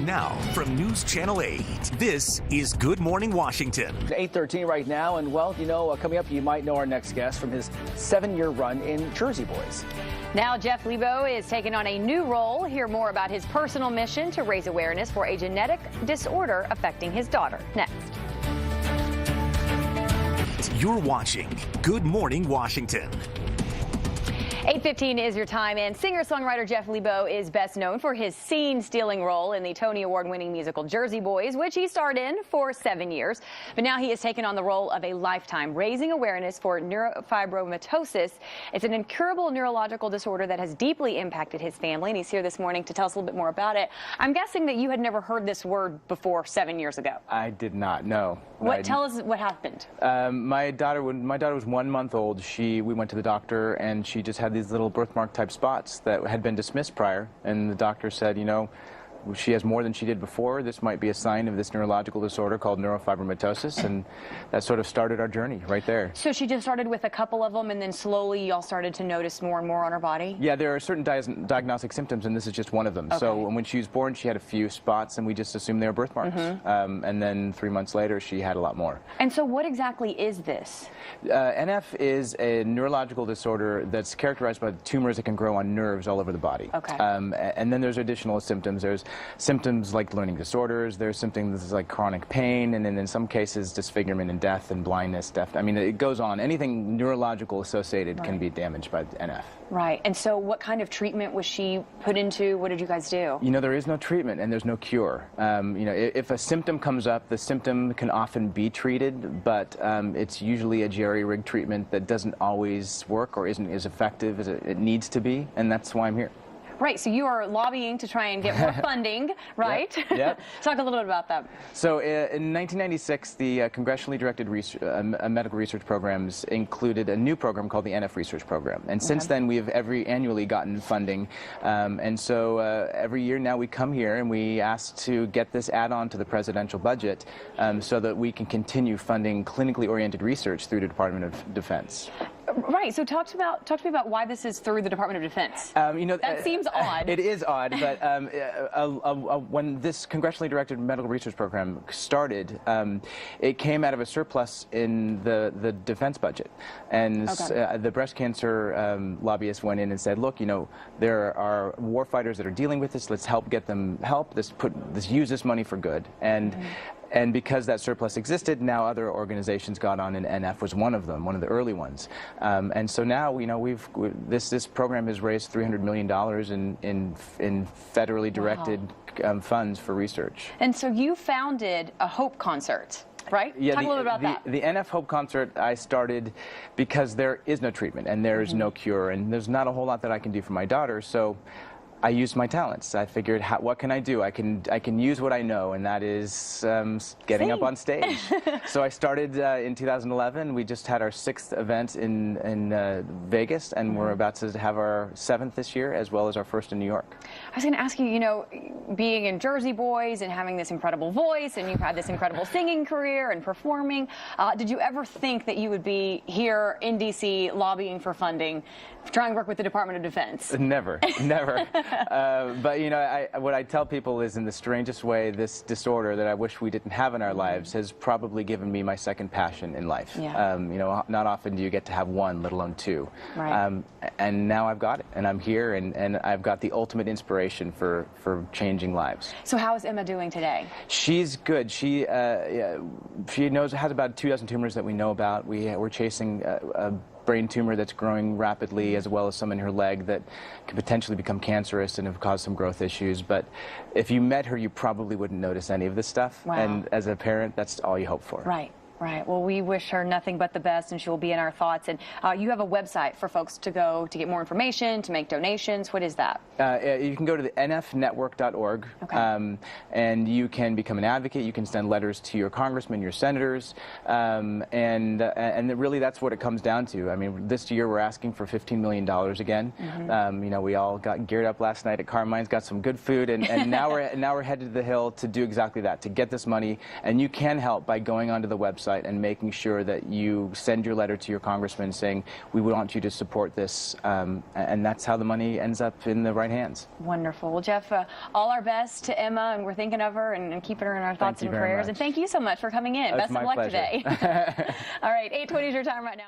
Now, from News Channel 8, this is Good Morning Washington. 8:13 right now, and well, coming up, you might know our next guest from his 7-year run in Jersey Boys. Now, Jeff Leibow is taking on a new role. Hear more about his personal mission to raise awareness for a genetic disorder affecting his daughter. Next. You're watching Good Morning Washington. 8:15 is your time, and singer-songwriter Jeff Leibow is best known for his scene-stealing role in the Tony Award-winning musical Jersey Boys, which he starred in for 7 years. But now he has taken on the role of a lifetime, raising awareness for neurofibromatosis. It's an incurable neurological disorder that has deeply impacted his family, and he's here this morning to tell us a little bit more about it. I'm guessing that you had never heard this word before 7 years ago. I did not, no. Tell us what happened. My daughter, when my daughter was 1 month old, we went to the doctor, and she just had these little birthmark type spots that had been dismissed prior, and the doctor said, she has more than she did before. This might be a sign of this neurological disorder called neurofibromatosis, and that sort of started our journey right there. So she just started with a couple of them, and then slowly y'all started to notice more and more on her body? Yeah, there are certain diagnostic symptoms, and this is just one of them. Okay. So when she was born, she had a few spots, and we just assumed they were birthmarks. And then 3 months later, she had a lot more. And so what exactly is this? NF is a neurological disorder that's characterized by tumors that can grow on nerves all over the body. Okay. And then there's additional symptoms. There's symptoms like learning disorders, there's symptoms like chronic pain, and then in some cases disfigurement and death and blindness, I mean, it goes on. Anything neurological associated can be damaged by NF. Right. And so what kind of treatment was she put into? What did you guys do? There is no treatment and there's no cure. If a symptom comes up, the symptom can often be treated, but it's usually a jerry-rigged treatment that doesn't always work or isn't as effective as it needs to be, and that's why I'm here. Right, so you are lobbying to try and get more funding, right? Yep. Talk a little bit about that. So in 1996, the congressionally directed medical research programs included a new program called the NF Research Program. And since then, we have annually gotten funding. And so every year now we come here and we ask to get this add-on to the presidential budget so that we can continue funding clinically oriented research through the Department of Defense. Right, so talk to me about why this is through the Department of Defense. That seems odd. It is odd, but when this congressionally directed medical research program started, it came out of a surplus in the defense budget. And the breast cancer lobbyists went in and said, look, there are warfighters that are dealing with this. Let's help get them help. Use this money for good. And because that surplus existed, now other organizations got on, and NF was one of them, one of the early ones. And so now, this program has raised $300 million in federally directed funds for research. And so you founded a Hope Concert, right? Yeah, Talk a little bit about that. The NF Hope Concert I started because there is no treatment and there is no cure, and there's not a whole lot that I can do for my daughter, so I used my talents. I figured, what can I do? I can use what I know, and that is getting up on stage. So I started in 2011. We just had our 6th event in Vegas, and we're about to have our 7th this year, as well as our 1st in New York. I was going to ask you, being in Jersey Boys and having this incredible voice, and you've had this incredible singing career and performing, did you ever think that you would be here in D.C. lobbying for funding, trying to work with the Department of Defense? Never, never. But what I tell people is, in the strangest way, this disorder that I wish we didn't have in our lives has probably given me my second passion in life. Yeah. Not often do you get to have one, let alone two. Right. And now I've got it, and I'm here, and I've got the ultimate inspiration for changing lives. So how is Emma doing today? She's good. She has about 2 dozen tumors that we know about. We're chasing a brain tumor that's growing rapidly, as well as some in her leg that could potentially become cancerous and have caused some growth issues. But if you met her, you probably wouldn't notice any of this stuff. Wow. And as a parent, that's all you hope for. Right. Right. Well, we wish her nothing but the best, and she will be in our thoughts. And you have a website for folks to go to get more information, to make donations. What is that? You can go to the nfnetwork.org, and you can become an advocate. You can send letters to your congressmen, your senators, and really that's what it comes down to. I mean, this year we're asking for $15 million again. We all got geared up last night at Carmine's, got some good food, and now we're headed to the Hill to do exactly that, to get this money. And you can help by going onto the website website and making sure that you send your letter to your congressman saying, we want you to support this, and that's how the money ends up in the right hands. Wonderful. Well, Jeff, all our best to Emma, and we're thinking of her and keeping her in our thoughts and prayers. And thank you so much for coming in. Best of luck today. All right, 8:20 is your time right now.